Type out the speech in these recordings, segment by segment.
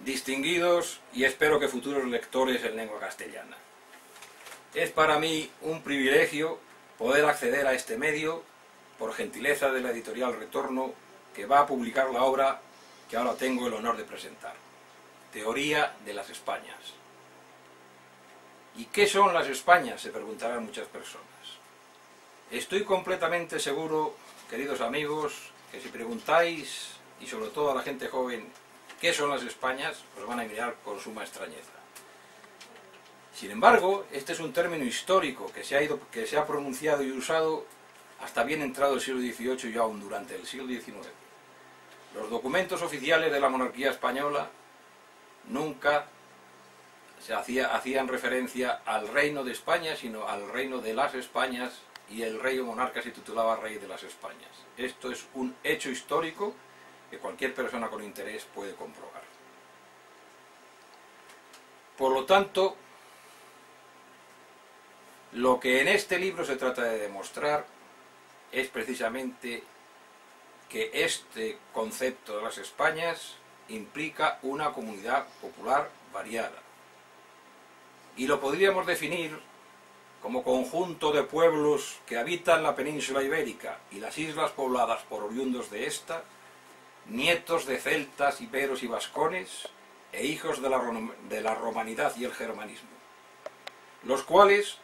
distinguidos y espero que futuros lectores en lengua castellana. Es para mí un privilegio poder acceder a este medio por gentileza de la editorial Retorno, que va a publicar la obra que ahora tengo el honor de presentar. Teoría de las Españas. ¿Y qué son las Españas?, se preguntarán muchas personas. Estoy completamente seguro, queridos amigos, que si preguntáis, y sobre todo a la gente joven, ¿qué son las Españas?, os van a mirar con suma extrañeza. Sin embargo, este es un término histórico que se ha pronunciado y usado hasta bien entrado el siglo XVIII y aún durante el siglo XIX. Los documentos oficiales de la monarquía española nunca hacían referencia al reino de España, sino al reino de las Españas, y el rey o monarca se titulaba rey de las Españas. Esto es un hecho histórico que cualquier persona con interés puede comprobar. Por lo tanto, lo que en este libro se trata de demostrar es precisamente que este concepto de las Españas implica una comunidad popular variada. Y lo podríamos definir como conjunto de pueblos que habitan la península ibérica y las islas pobladas por oriundos de esta, nietos de celtas, iberos y vascones, e hijos de la romanidad y el germanismo, los cuales,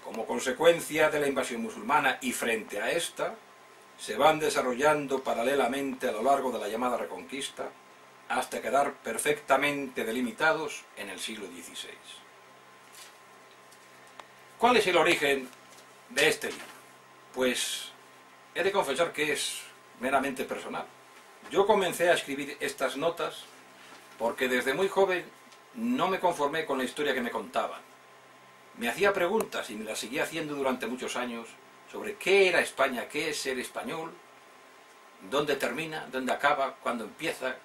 como consecuencia de la invasión musulmana y frente a esta, se van desarrollando paralelamente a lo largo de la llamada Reconquista, hasta quedar perfectamente delimitados en el siglo XVI. ¿Cuál es el origen de este libro? Pues he de confesar que es meramente personal. Yo comencé a escribir estas notas porque desde muy joven no me conformé con la historia que me contaban. Me hacía preguntas y me las seguía haciendo durante muchos años sobre qué era España, qué es ser español, dónde termina, dónde acaba, cuándo empieza.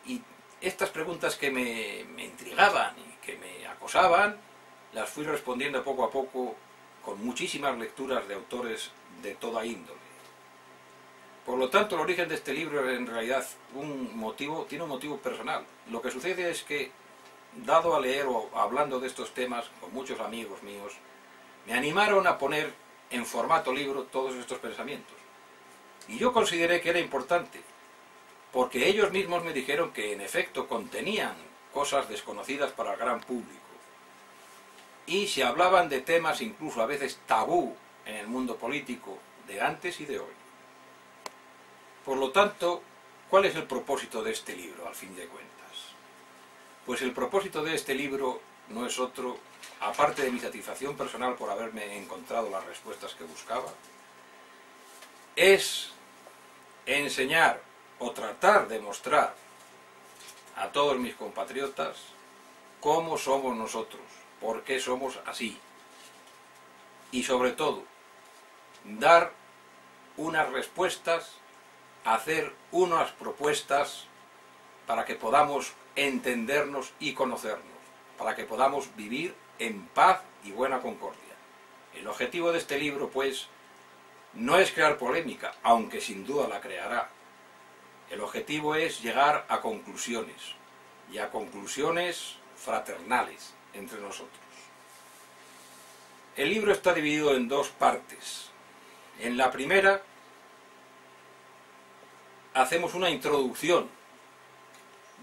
Y estas preguntas que me intrigaban y que me acosaban, las fui respondiendo poco a poco con muchísimas lecturas de autores de toda índole. Por lo tanto, el origen de este libro es en realidad tiene un motivo personal. Lo que sucede es que, dado a leer o hablando de estos temas con muchos amigos míos, me animaron a poner en formato libro todos estos pensamientos. Y yo consideré que era importante, porque ellos mismos me dijeron que en efecto contenían cosas desconocidas para el gran público. Y se hablaban de temas incluso a veces tabú en el mundo político de antes y de hoy. Por lo tanto, ¿cuál es el propósito de este libro, al fin de cuentas? Pues el propósito de este libro no es otro, aparte de mi satisfacción personal por haberme encontrado las respuestas que buscaba, es enseñar o tratar de mostrar a todos mis compatriotas cómo somos nosotros, por qué somos así, y sobre todo, dar unas respuestas, hacer unas propuestas para que podamos entendernos y conocernos, para que podamos vivir en paz y buena concordia. El objetivo de este libro, pues, no es crear polémica, aunque sin duda la creará. El objetivo es llegar a conclusiones, y a conclusiones fraternales entre nosotros. El libro está dividido en dos partes. En la primera hacemos una introducción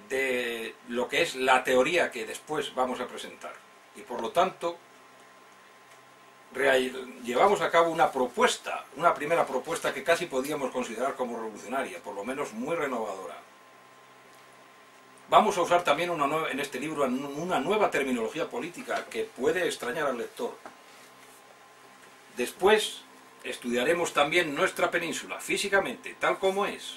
de lo que es la teoría que después vamos a presentar. Y por lo tanto, llevamos a cabo una propuesta, una primera propuesta que casi podíamos considerar como revolucionaria, por lo menos muy renovadora. Vamos a usar también en este libro una nueva terminología política que puede extrañar al lector. Después estudiaremos también nuestra península, físicamente, tal como es,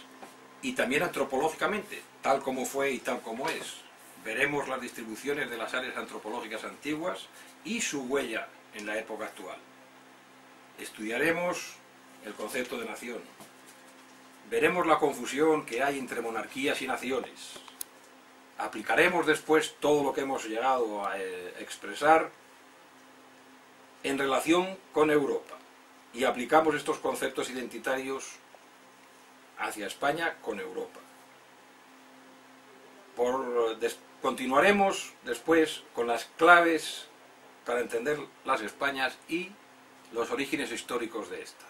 y también antropológicamente, tal como fue y tal como es. Veremos las distribuciones de las áreas antropológicas antiguas y su huella en la época actual. Estudiaremos el concepto de nación. Veremos la confusión que hay entre monarquías y naciones. Aplicaremos después todo lo que hemos llegado a expresar en relación con Europa. Y aplicamos estos conceptos identitarios hacia España con Europa. Continuaremos después con las claves para entender las Españas y los orígenes históricos de estas.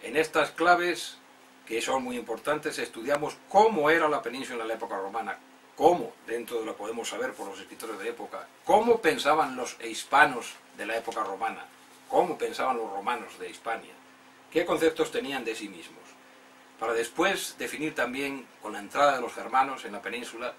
En estas claves, que son muy importantes, estudiamos cómo era la península en la época romana, cómo, dentro de lo podemos saber por los escritores de época, cómo pensaban los hispanos de la época romana, cómo pensaban los romanos de Hispania, qué conceptos tenían de sí mismos, para después definir también, con la entrada de los germanos en la península,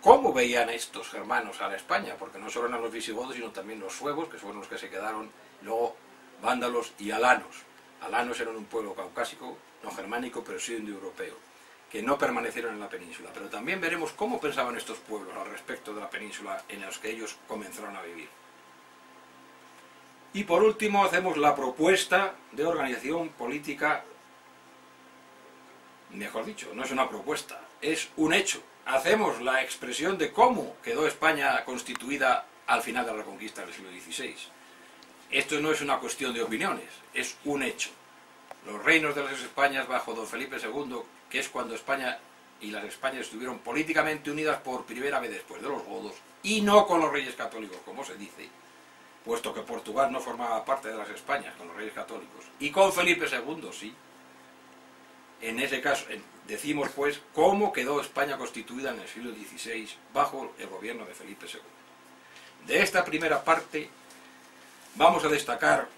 cómo veían estos germanos a la España, porque no solo eran los visigodos, sino también los suevos, que fueron los que se quedaron, luego vándalos y alanos. Alanos eran un pueblo caucásico, no germánico, pero sí indoeuropeo, que no permanecieron en la península. Pero también veremos cómo pensaban estos pueblos al respecto de la península en los que ellos comenzaron a vivir. Y por último hacemos la propuesta de organización política, mejor dicho, no es una propuesta, es un hecho. Hacemos la expresión de cómo quedó España constituida al final de la Reconquista del siglo XVI. Esto no es una cuestión de opiniones, es un hecho. Los reinos de las Españas bajo don Felipe II, que es cuando España y las Españas estuvieron políticamente unidas por primera vez después de los godos, y no con los reyes católicos, como se dice, puesto que Portugal no formaba parte de las Españas con los reyes católicos, y con Felipe II sí. En ese caso, decimos pues cómo quedó España constituida en el siglo XVI bajo el gobierno de Felipe II. De esta primera parte vamos a destacar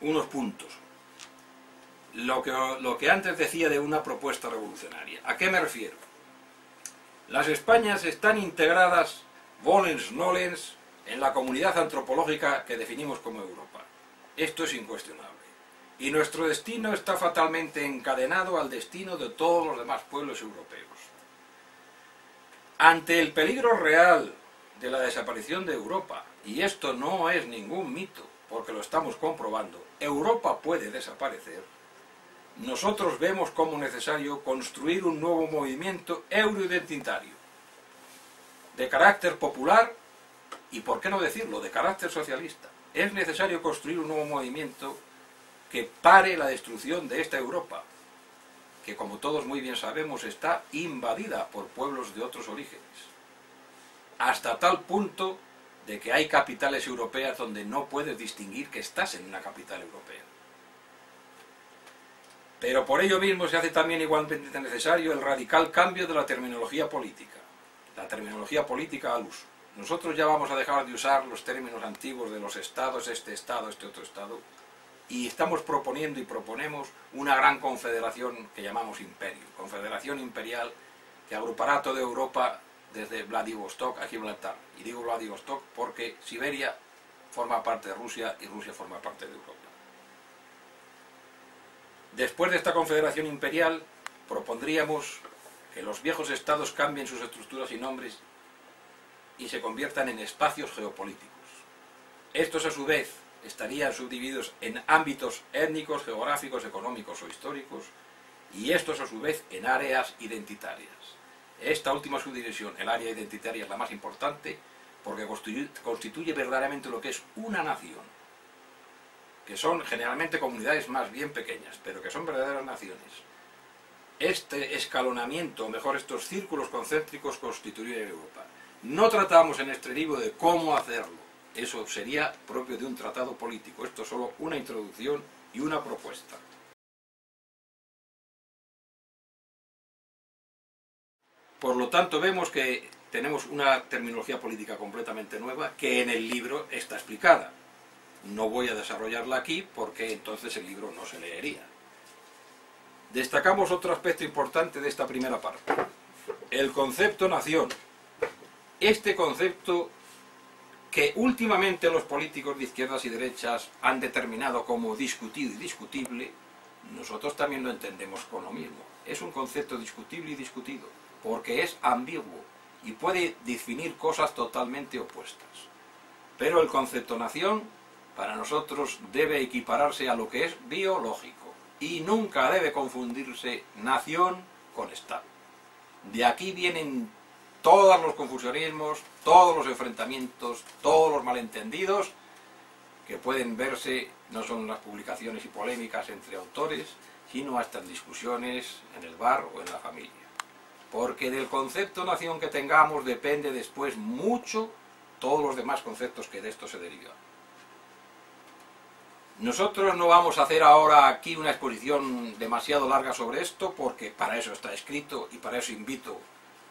unos puntos. Lo que antes decía de una propuesta revolucionaria. ¿A qué me refiero? Las Españas están integradas, volens nolens, en la comunidad antropológica que definimos como Europa. Esto es incuestionable. Y nuestro destino está fatalmente encadenado al destino de todos los demás pueblos europeos. Ante el peligro real de la desaparición de Europa, y esto no es ningún mito, porque lo estamos comprobando, Europa puede desaparecer, nosotros vemos como necesario construir un nuevo movimiento euroidentitario, de carácter popular y, por qué no decirlo, de carácter socialista. Es necesario construir un nuevo movimiento que pare la destrucción de esta Europa, que como todos muy bien sabemos está invadida por pueblos de otros orígenes, hasta tal punto de que hay capitales europeas donde no puedes distinguir que estás en una capital europea. Pero por ello mismo se hace también igualmente necesario el radical cambio de la terminología política al uso. Nosotros ya vamos a dejar de usar los términos antiguos de los estados, este otro estado, y estamos proponiendo y proponemos una gran confederación que llamamos imperio, confederación imperial que agrupará toda Europa desde Vladivostok a Gibraltar. Y digo Vladivostok porque Siberia forma parte de Rusia y Rusia forma parte de Europa. Después de esta confederación imperial propondríamos que los viejos estados cambien sus estructuras y nombres y se conviertan en espacios geopolíticos. Estos a su vez estarían subdivididos en ámbitos étnicos, geográficos, económicos o históricos, y estos a su vez en áreas identitarias. Esta última subdivisión, el área identitaria, es la más importante porque constituye verdaderamente lo que es una nación, que son generalmente comunidades más bien pequeñas, pero que son verdaderas naciones. Este escalonamiento, o mejor estos círculos concéntricos, constituyen Europa. No tratamos en este libro de cómo hacerlo, eso sería propio de un tratado político. Esto es solo una introducción y una propuesta. Por lo tanto, vemos que tenemos una terminología política completamente nueva que en el libro está explicada. No voy a desarrollarla aquí porque entonces el libro no se leería. Destacamos otro aspecto importante de esta primera parte. El concepto nación. Este concepto que últimamente los políticos de izquierdas y derechas han determinado como discutido y discutible, nosotros también lo entendemos con lo mismo. Es un concepto discutible y discutido, porque es ambiguo y puede definir cosas totalmente opuestas. Pero el concepto nación, para nosotros, debe equipararse a lo que es biológico, y nunca debe confundirse nación con Estado. De aquí vienen todos los confusionismos, todos los enfrentamientos, todos los malentendidos que pueden verse no solo en las publicaciones y polémicas entre autores, sino hasta en discusiones en el bar o en la familia. porque del concepto nación que tengamos depende después mucho todos los demás conceptos que de esto se derivan. Nosotros no vamos a hacer ahora aquí una exposición demasiado larga sobre esto, porque para eso está escrito y para eso invito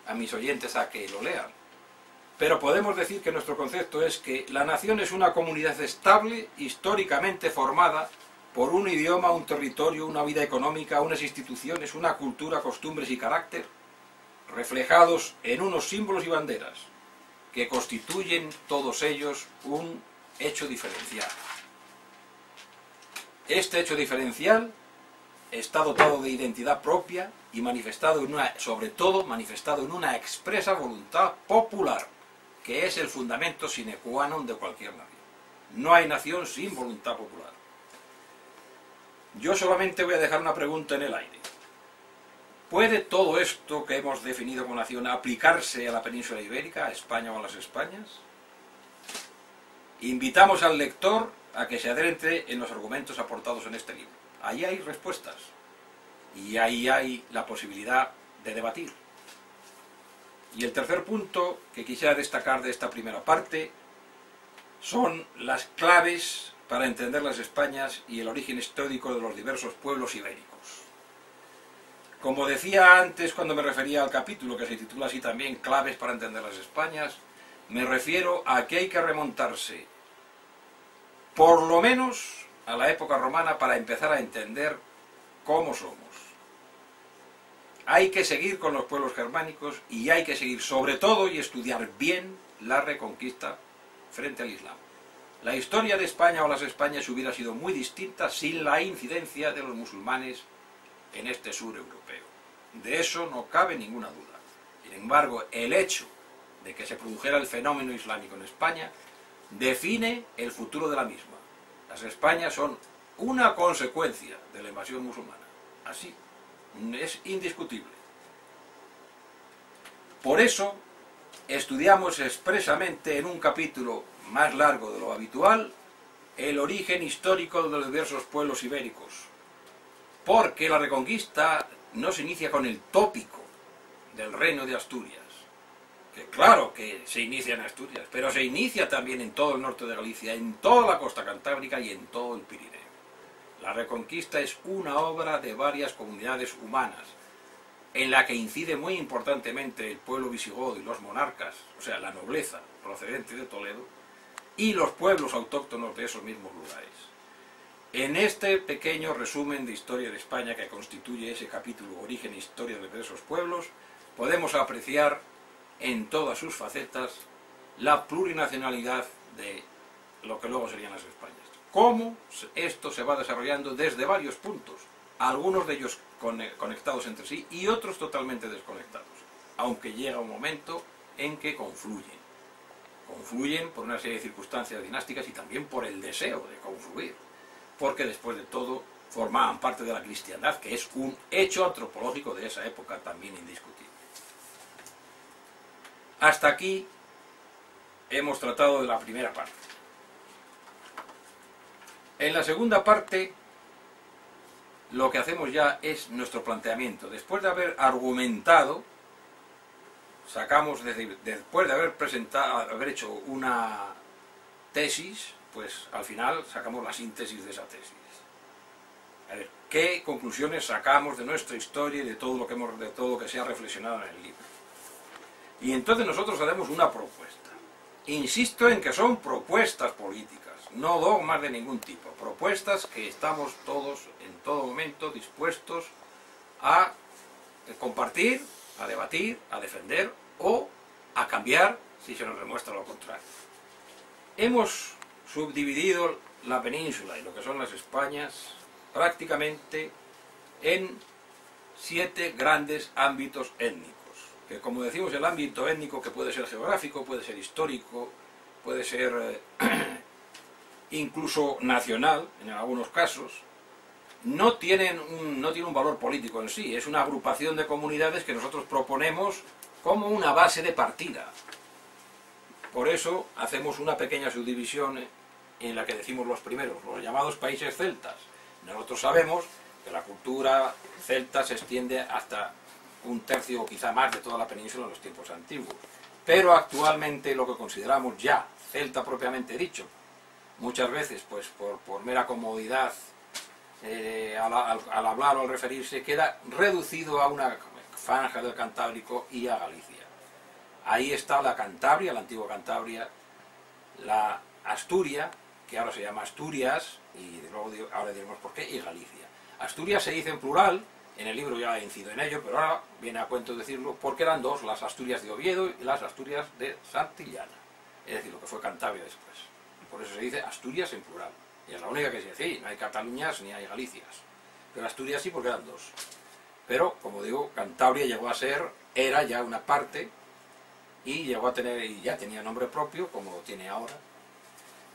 a mis oyentes a que lo lean. Pero podemos decir que nuestro concepto es que la nación es una comunidad estable, históricamente formada por un idioma, un territorio, una vida económica, unas instituciones, una cultura, costumbres y carácter, reflejados en unos símbolos y banderas, que constituyen todos ellos un hecho diferencial. Este hecho diferencial está dotado de identidad propia y manifestado sobre todo manifestado en una expresa voluntad popular, que es el fundamento sine qua non de cualquier nación. No hay nación sin voluntad popular. Yo solamente voy a dejar una pregunta en el aire. ¿Puede todo esto que hemos definido como nación aplicarse a la península ibérica, a España o a las Españas? Invitamos al lector a que se adentre en los argumentos aportados en este libro. Ahí hay respuestas y ahí hay la posibilidad de debatir. Y el tercer punto que quisiera destacar de esta primera parte son las claves para entender las Españas y el origen histórico de los diversos pueblos ibéricos. Como decía antes cuando me refería al capítulo, que se titula así también, Claves para entender las Españas, me refiero a que hay que remontarse por lo menos a la época romana para empezar a entender cómo somos. Hay que seguir con los pueblos germánicos y hay que seguir sobre todo y estudiar bien la Reconquista frente al Islam. La historia de España o las Españas hubiera sido muy distinta sin la incidencia de los musulmanes en este sur europeo. De eso no cabe ninguna duda. Sin embargo, el hecho de que se produjera el fenómeno islámico en España define el futuro de la misma. Las Españas son una consecuencia de la invasión musulmana. Así, es indiscutible. Por eso, estudiamos expresamente en un capítulo más largo de lo habitual el origen histórico de los diversos pueblos ibéricos. Porque la Reconquista no se inicia con el tópico del reino de Asturias, que claro que se inicia en Asturias, pero se inicia también en todo el norte de Galicia, en toda la costa cantábrica y en todo el Pirineo. La Reconquista es una obra de varias comunidades humanas, en la que incide muy importantemente el pueblo visigodo y los monarcas, o sea, la nobleza procedente de Toledo, y los pueblos autóctonos de esos mismos lugares. En este pequeño resumen de historia de España que constituye ese capítulo Origen e Historia de esos pueblos, podemos apreciar en todas sus facetas la plurinacionalidad de lo que luego serían las Españas. Cómo esto se va desarrollando desde varios puntos, algunos de ellos conectados entre sí y otros totalmente desconectados, aunque llega un momento en que confluyen. Confluyen por una serie de circunstancias dinásticas y también por el deseo de confluir, porque después de todo formaban parte de la cristiandad, que es un hecho antropológico de esa época también indiscutible. Hasta aquí hemos tratado de la primera parte. En la segunda parte lo que hacemos ya es nuestro planteamiento. Después de haber argumentado, sacamos, después de haber hecho una tesis, pues al final sacamos la síntesis de esa tesis. A ver, ¿qué conclusiones sacamos de nuestra historia y de todo lo que se ha reflexionado en el libro? Y entonces nosotros haremos una propuesta. Insisto en que son propuestas políticas, no dogmas de ningún tipo. Propuestas que estamos todos, en todo momento, dispuestos a compartir, a debatir, a defender o a cambiar si se nos demuestra lo contrario. Hemos subdividido la península y lo que son las Españas prácticamente en 7 grandes ámbitos étnicos, que como decimos el ámbito étnico, que puede ser geográfico, puede ser histórico, puede ser incluso nacional en algunos casos, no tiene un valor político en sí, es una agrupación de comunidades que nosotros proponemos como una base de partida. Por eso hacemos una pequeña subdivisión en la que decimos los primeros, los llamados países celtas. Nosotros sabemos que la cultura celta se extiende hasta un tercio o quizá más de toda la península en los tiempos antiguos. Pero actualmente lo que consideramos ya celta propiamente dicho, muchas veces pues por mera comodidad al hablar o al referirse, queda reducido a una franja del Cantábrico y a Galicia. Ahí está la Cantabria, la antigua Cantabria, la Asturia, que ahora se llama Asturias, y luego ahora diremos por qué, y Galicia. Asturias se dice en plural, en el libro ya incido en ello, pero ahora viene a cuento decirlo, porque eran dos, las Asturias de Oviedo y las Asturias de Santillana, es decir, lo que fue Cantabria después. Por eso se dice Asturias en plural, y es la única que se dice, no hay Cataluñas ni hay Galicias, pero Asturias sí porque eran dos. Pero, como digo, Cantabria llegó a ser, era ya una parte, y llegó a tener, y ya tenía nombre propio, como lo tiene ahora.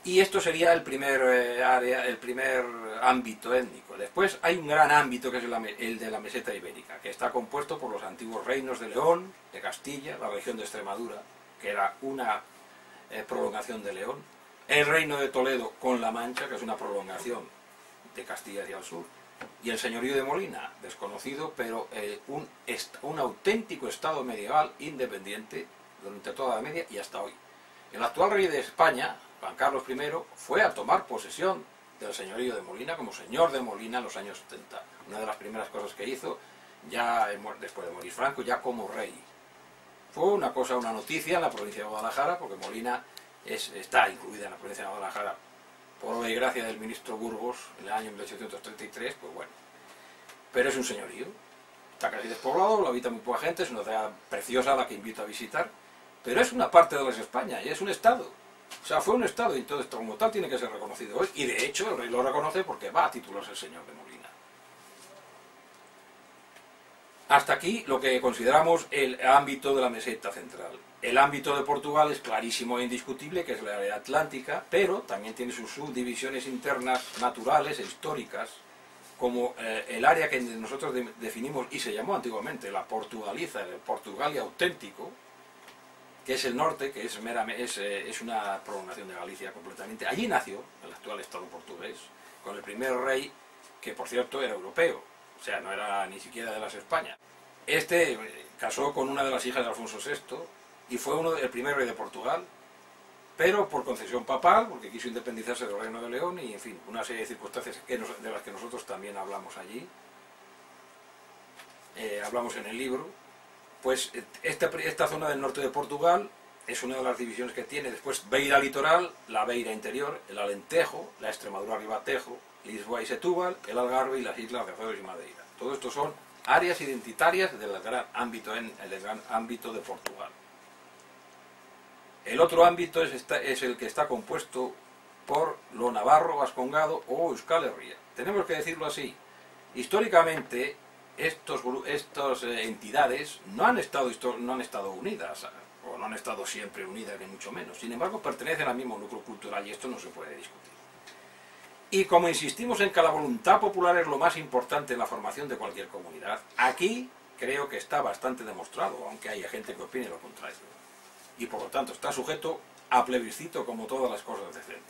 Y esto sería el primer área, el primer ámbito étnico. Después hay un gran ámbito que es el de la meseta ibérica, que está compuesto por los antiguos reinos de León, de Castilla, la región de Extremadura, que era una prolongación de León, el reino de Toledo con La Mancha, que es una prolongación de Castilla hacia el sur, y el señorío de Molina, desconocido, pero un auténtico estado medieval independiente durante toda la Media y hasta hoy. El actual rey de España, Juan Carlos I, fue a tomar posesión del señorío de Molina como señor de Molina en los años 70. Una de las primeras cosas que hizo, ya después de morir Franco, ya como rey. Fue una noticia en la provincia de Guadalajara, porque Molina está incluida en la provincia de Guadalajara por obra y gracia del ministro Burgos en el año 1833, pues bueno. Pero es un señorío, está casi despoblado, lo habita muy poca gente, es una ciudad preciosa a la que invito a visitar, pero es una parte de lo que es España, y es un estado. O sea, fue un estado y entonces como tal tiene que ser reconocido hoy, y de hecho el rey lo reconoce porque va a titularse el señor de Molina. Hasta aquí lo que consideramos el ámbito de la meseta central. El ámbito de Portugal es clarísimo e indiscutible, que es la área atlántica, pero también tiene sus subdivisiones internas naturales e históricas, como el área que nosotros definimos y se llamó antiguamente la Portugaliza, el Portugalia auténtico, que es el norte, que es una prolongación de Galicia completamente. Allí nació el actual Estado portugués, con el primer rey, que por cierto era europeo, o sea, no era ni siquiera de las Españas. Este casó con una de las hijas de Alfonso VI y fue el primer rey de Portugal, pero por concesión papal, porque quiso independizarse del Reino de León y, en fin, una serie de circunstancias de las que nosotros también hablamos allí, hablamos en el libro. Pues esta zona del norte de Portugal es una de las divisiones que tiene. Después Beira litoral, la Beira interior, el Alentejo, la Extremadura Ribatejo, Lisboa y Setúbal, el Algarve y las islas de Azores y Madeira. Todo esto son áreas identitarias del gran ámbito, el gran ámbito de Portugal. El otro ámbito es el que está compuesto por lo navarro, vascongado o Euskal Herria. Tenemos que decirlo así. Históricamente, estas entidades no han estado unidas, o no han estado siempre unidas, ni mucho menos. Sin embargo, pertenecen al mismo núcleo cultural y esto no se puede discutir. Y como insistimos en que la voluntad popular es lo más importante en la formación de cualquier comunidad, aquí creo que está bastante demostrado, aunque haya gente que opine lo contrario. Y por lo tanto está sujeto a plebiscito como todas las cosas decentes.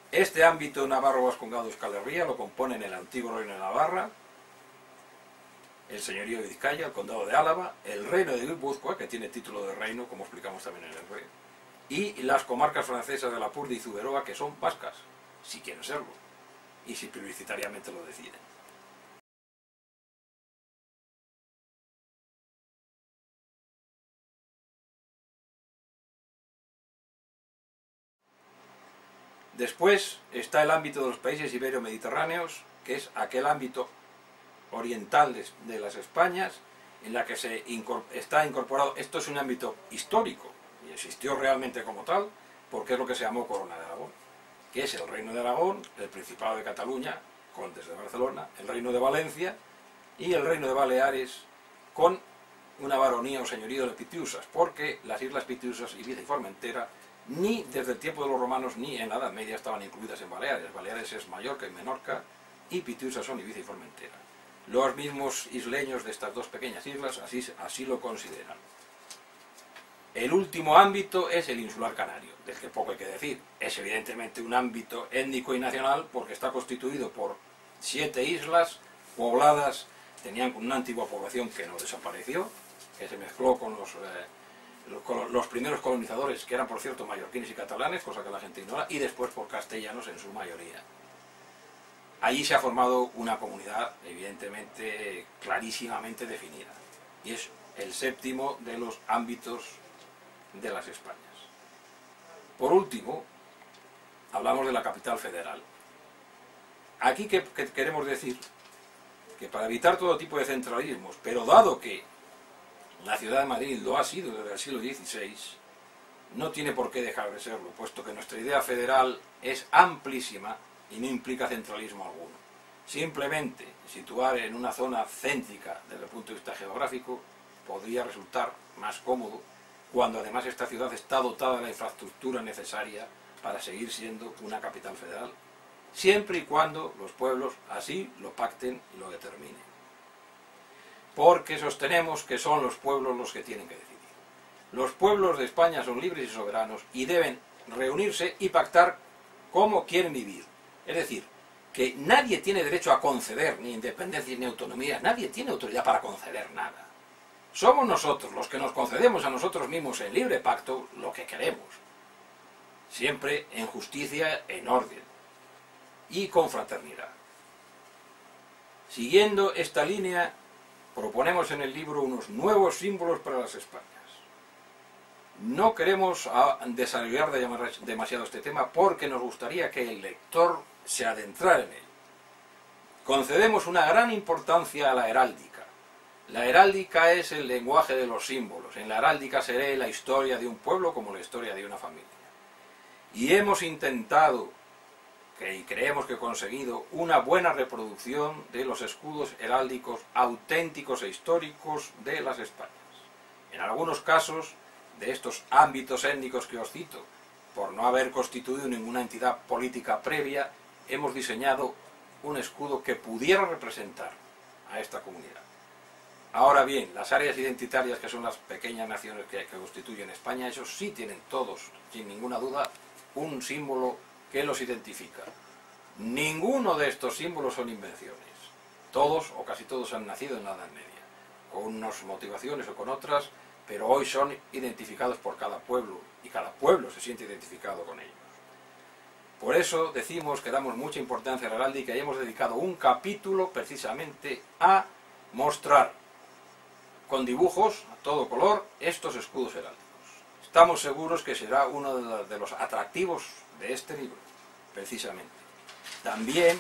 Este ámbito navarro, vascongado, Euskal Herria lo componen el antiguo reino de Navarra, el señorío de Vizcaya, el condado de Álava, el reino de Guipúzcoa, que tiene título de reino, como explicamos también en el rey, y las comarcas francesas de Lapurdi y Zuberoa, que son vascas, si quieren serlo, y si plebiscitariamente lo deciden. Después está el ámbito de los países ibero-mediterráneos, que es aquel ámbito oriental de las Españas, en la que está incorporado. Esto es un ámbito histórico, y existió realmente como tal, porque es lo que se llamó Corona de Aragón, que es el Reino de Aragón, el Principado de Cataluña, Condes de Barcelona, el Reino de Valencia y el Reino de Baleares, con una baronía o señorío de Pitiusas, porque las islas Pitiusas, Ibiza y Formentera, ni desde el tiempo de los romanos ni en la Edad Media estaban incluidas en Baleares. Baleares es Mallorca y Menorca, y Pitiusas son Ibiza y Formentera. Los mismos isleños de estas dos pequeñas islas así lo consideran. El último ámbito es el insular canario, del que poco hay que decir. Es evidentemente un ámbito étnico y nacional porque está constituido por 7 islas pobladas tenían una antigua población que no desapareció, que se mezcló con los primeros colonizadores, que eran por cierto mallorquines y catalanes, cosa que la gente ignora, y después por castellanos en su mayoría. Allí se ha formado una comunidad evidentemente clarísimamente definida, y es el séptimo de los ámbitos de las Españas. Por último, hablamos de la capital federal. Aquí que queremos decir que para evitar todo tipo de centralismos, pero dado que la ciudad de Madrid lo ha sido desde el siglo XVI, no tiene por qué dejar de serlo, puesto que nuestra idea federal es amplísima y no implica centralismo alguno. Simplemente situar en una zona céntrica desde el punto de vista geográfico podría resultar más cómodo, cuando además esta ciudad está dotada de la infraestructura necesaria para seguir siendo una capital federal, siempre y cuando los pueblos así lo pacten y lo determinen. Porque sostenemos que son los pueblos los que tienen que decidir. Los pueblos de España son libres y soberanos y deben reunirse y pactar cómo quieren vivir. Es decir, que nadie tiene derecho a conceder ni independencia ni autonomía, nadie tiene autoridad para conceder nada. Somos nosotros los que nos concedemos a nosotros mismos en libre pacto lo que queremos, siempre en justicia, en orden y con fraternidad. Siguiendo esta línea, proponemos en el libro unos nuevos símbolos para las Españas. No queremos desarrollar demasiado este tema porque nos gustaría que el lector se adentrara en él. Concedemos una gran importancia a la heráldica. La heráldica es el lenguaje de los símbolos. En la heráldica se lee la historia de un pueblo como la historia de una familia. Y hemos intentado, y creemos que conseguido, una buena reproducción de los escudos heráldicos auténticos e históricos de las Españas. En algunos casos, de estos ámbitos étnicos que os cito, por no haber constituido ninguna entidad política previa, hemos diseñado un escudo que pudiera representar a esta comunidad. Ahora bien, las áreas identitarias, que son las pequeñas naciones que constituyen España, esos sí tienen todos, sin ninguna duda, un símbolo que los identifica. Ninguno de estos símbolos son invenciones. Todos o casi todos han nacido en la Edad Media, con unas motivaciones o con otras, pero hoy son identificados por cada pueblo y cada pueblo se siente identificado con ellos. Por eso decimos que damos mucha importancia a la heráldica y hemos dedicado un capítulo precisamente a mostrar con dibujos a todo color estos escudos heráldicos. Estamos seguros que será uno de los atractivos de este libro, precisamente. También,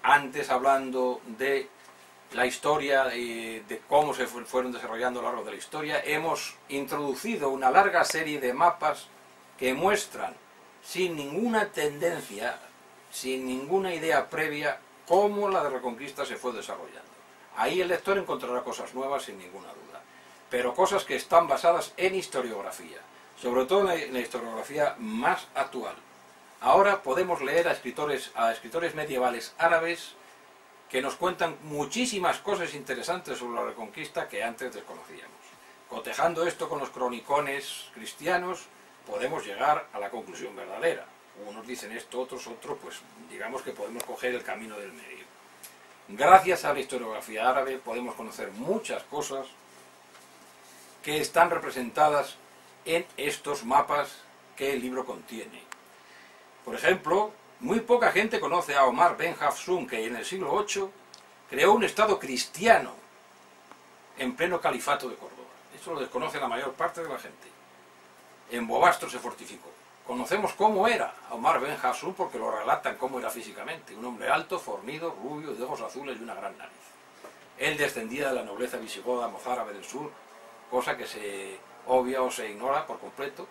antes hablando de la historia y de cómo se fueron desarrollando a lo largo de la historia, hemos introducido una larga serie de mapas que muestran sin ninguna tendencia, sin ninguna idea previa, cómo la Reconquista se fue desarrollando. Ahí el lector encontrará cosas nuevas sin ninguna duda, pero cosas que están basadas en historiografía, sobre todo en la historiografía más actual. Ahora podemos leer a escritores medievales árabes que nos cuentan muchísimas cosas interesantes sobre la Reconquista que antes desconocíamos. Cotejando esto con los cronicones cristianos, podemos llegar a la conclusión verdadera. Unos dicen esto, otros, pues digamos que podemos coger el camino del medio. Gracias a la historiografía árabe podemos conocer muchas cosas que están representadas en estos mapas que el libro contiene. Por ejemplo, muy poca gente conoce a Omar Ben Hafsun, que en el siglo VIII creó un estado cristiano en pleno califato de Córdoba. Eso lo desconoce la mayor parte de la gente. En Bobastro se fortificó. Conocemos cómo era Omar Ben Hafsun porque lo relatan cómo era físicamente. Un hombre alto, fornido, rubio, de ojos azules y una gran nariz. Él descendía de la nobleza visigoda mozárabe del sur, cosa que se obvia o se ignora por completo.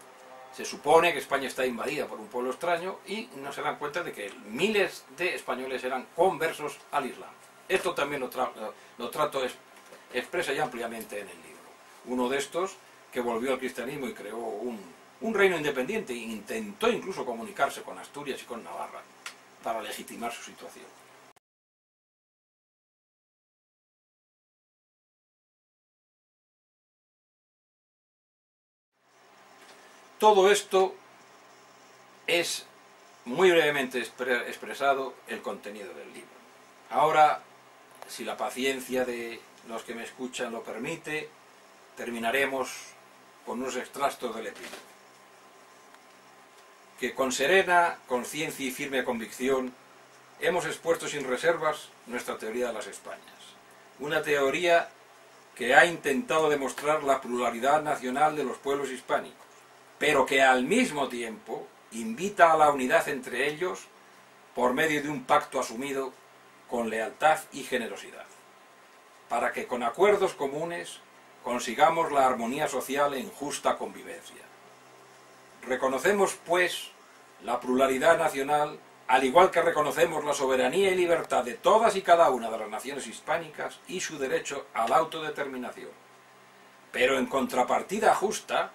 Se supone que España está invadida por un pueblo extraño y no se dan cuenta de que miles de españoles eran conversos al Islam. Esto también lo trato expresa y ampliamente en el libro. Uno de estos, que volvió al cristianismo y creó un reino independiente, e intentó incluso comunicarse con Asturias y con Navarra para legitimar su situación. Todo esto es muy brevemente expresado el contenido del libro. Ahora si la paciencia de los que me escuchan lo permite, terminaremos con unos extractos del epílogo. Que con serena conciencia y firme convicción hemos expuesto sin reservas nuestra teoría de las Españas. Una teoría que ha intentado demostrar la pluralidad nacional de los pueblos hispánicos, pero que al mismo tiempo invita a la unidad entre ellos por medio de un pacto asumido con lealtad y generosidad, para que con acuerdos comunes consigamos la armonía social en justa convivencia. Reconocemos, pues, la pluralidad nacional, al igual que reconocemos la soberanía y libertad de todas y cada una de las naciones hispánicas y su derecho a la autodeterminación. Pero en contrapartida justa,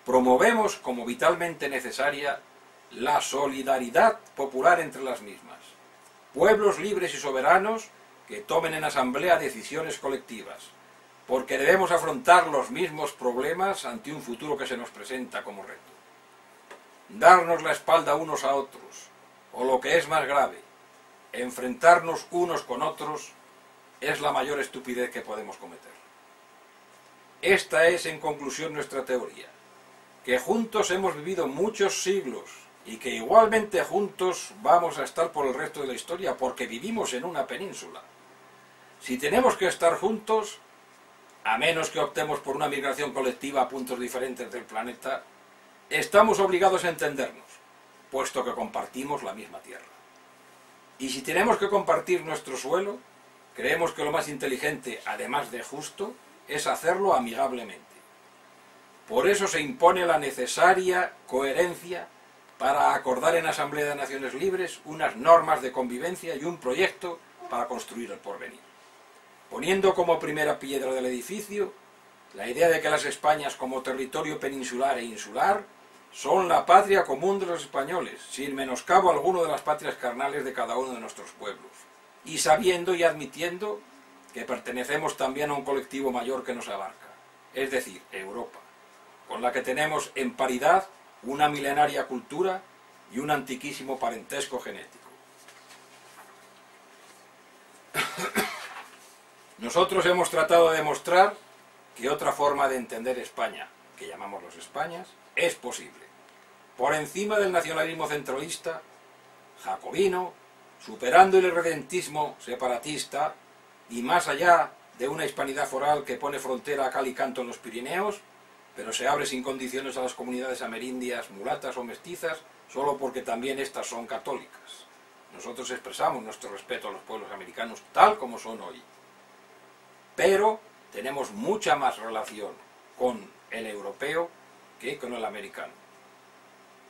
promovemos como vitalmente necesaria la solidaridad popular entre las mismas, pueblos libres y soberanos que tomen en asamblea decisiones colectivas, porque debemos afrontar los mismos problemas ante un futuro que se nos presenta como reto. Darnos la espalda unos a otros, o lo que es más grave, enfrentarnos unos con otros, es la mayor estupidez que podemos cometer. Esta es, en conclusión, nuestra teoría, que juntos hemos vivido muchos siglos y que igualmente juntos vamos a estar por el resto de la historia, porque vivimos en una península. Si tenemos que estar juntos, a menos que optemos por una migración colectiva a puntos diferentes del planeta, estamos obligados a entendernos, puesto que compartimos la misma tierra. Y si tenemos que compartir nuestro suelo, creemos que lo más inteligente, además de justo, es hacerlo amigablemente. Por eso se impone la necesaria coherencia para acordar en Asamblea de Naciones Libres unas normas de convivencia y un proyecto para construir el porvenir. Poniendo como primera piedra del edificio la idea de que las Españas como territorio peninsular e insular son la patria común de los españoles, sin menoscabo alguno de las patrias carnales de cada uno de nuestros pueblos, y sabiendo y admitiendo que pertenecemos también a un colectivo mayor que nos abarca, es decir, Europa, con la que tenemos en paridad una milenaria cultura y un antiquísimo parentesco genético. Nosotros hemos tratado de demostrar que otra forma de entender España, que llamamos los Españas, es posible, por encima del nacionalismo centralista, jacobino, superando el irredentismo separatista y más allá de una hispanidad foral que pone frontera a cal y canto en los Pirineos, pero se abre sin condiciones a las comunidades amerindias, mulatas o mestizas, solo porque también estas son católicas. Nosotros expresamos nuestro respeto a los pueblos americanos tal como son hoy. Pero tenemos mucha más relación con el europeo que con el americano,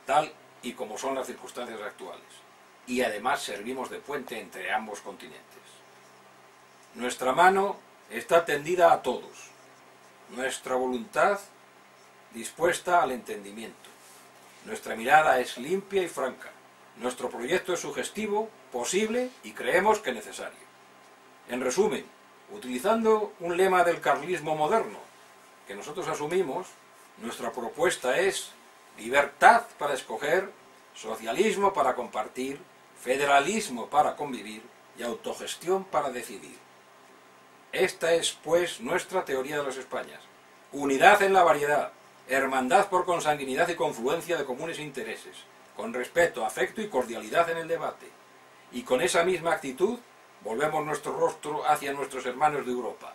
tal y como son las circunstancias actuales. Y además servimos de puente entre ambos continentes. Nuestra mano está tendida a todos, nuestra voluntad dispuesta al entendimiento. Nuestra mirada es limpia y franca. Nuestro proyecto es sugestivo, posible y creemos que necesario. En resumen, utilizando un lema del carlismo moderno que nosotros asumimos, nuestra propuesta es libertad para escoger, socialismo para compartir, federalismo para convivir y autogestión para decidir. Esta es, pues, nuestra teoría de las Españas. Unidad en la variedad, hermandad por consanguinidad y confluencia de comunes intereses, con respeto, afecto y cordialidad en el debate. Y con esa misma actitud volvemos nuestro rostro hacia nuestros hermanos de Europa,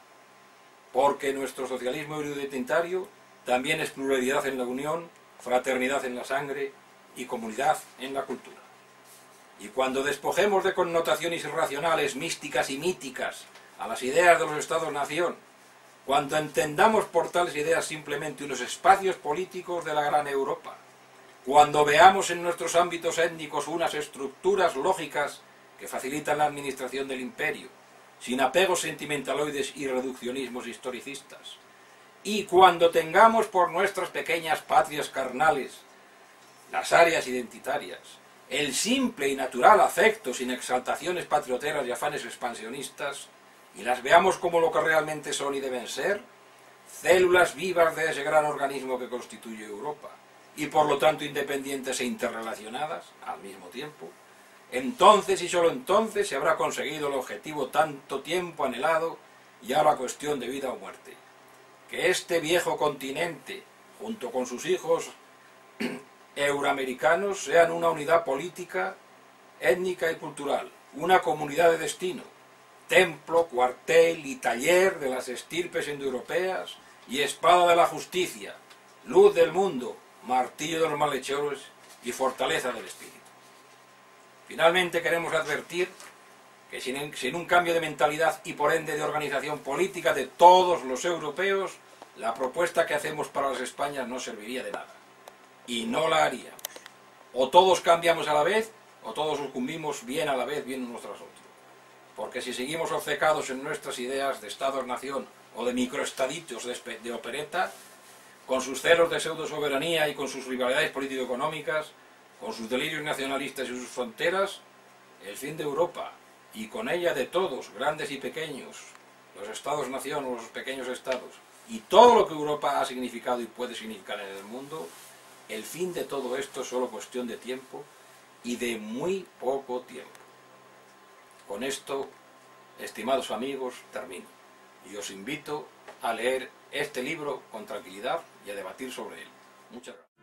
porque nuestro socialismo identitario también es pluralidad en la unión, fraternidad en la sangre y comunidad en la cultura. Y cuando despojemos de connotaciones irracionales, místicas y míticas a las ideas de los Estados-nación, cuando entendamos por tales ideas simplemente unos espacios políticos de la gran Europa, cuando veamos en nuestros ámbitos étnicos unas estructuras lógicas que facilitan la administración del imperio, sin apegos sentimentaloides y reduccionismos historicistas, y cuando tengamos por nuestras pequeñas patrias carnales, las áreas identitarias, el simple y natural afecto sin exaltaciones patrioteras y afanes expansionistas, y las veamos como lo que realmente son y deben ser, células vivas de ese gran organismo que constituye Europa, y por lo tanto independientes e interrelacionadas al mismo tiempo, Entonces y solo entonces se habrá conseguido el objetivo tanto tiempo anhelado, ya la cuestión de vida o muerte. Que este viejo continente, junto con sus hijos euroamericanos, sean una unidad política, étnica y cultural, una comunidad de destino, templo, cuartel y taller de las estirpes indoeuropeas y espada de la justicia, luz del mundo, martillo de los malhechores y fortaleza del espíritu. Finalmente queremos advertir que sin un cambio de mentalidad y por ende de organización política de todos los europeos, la propuesta que hacemos para las Españas no serviría de nada. Y no la haríamos. O todos cambiamos a la vez, o todos sucumbimos bien a la vez, bien unos tras otros. Porque si seguimos obcecados en nuestras ideas de Estados-nación o de microestaditos de opereta, con sus celos de pseudo-soberanía y con sus rivalidades político-económicas, con sus delirios nacionalistas y sus fronteras, el fin de Europa, y con ella de todos, grandes y pequeños, los Estados-nación o los pequeños estados, y todo lo que Europa ha significado y puede significar en el mundo, el fin de todo esto es solo cuestión de tiempo y de muy poco tiempo. Con esto, estimados amigos, termino. Y os invito a leer este libro con tranquilidad y a debatir sobre él. Muchas gracias.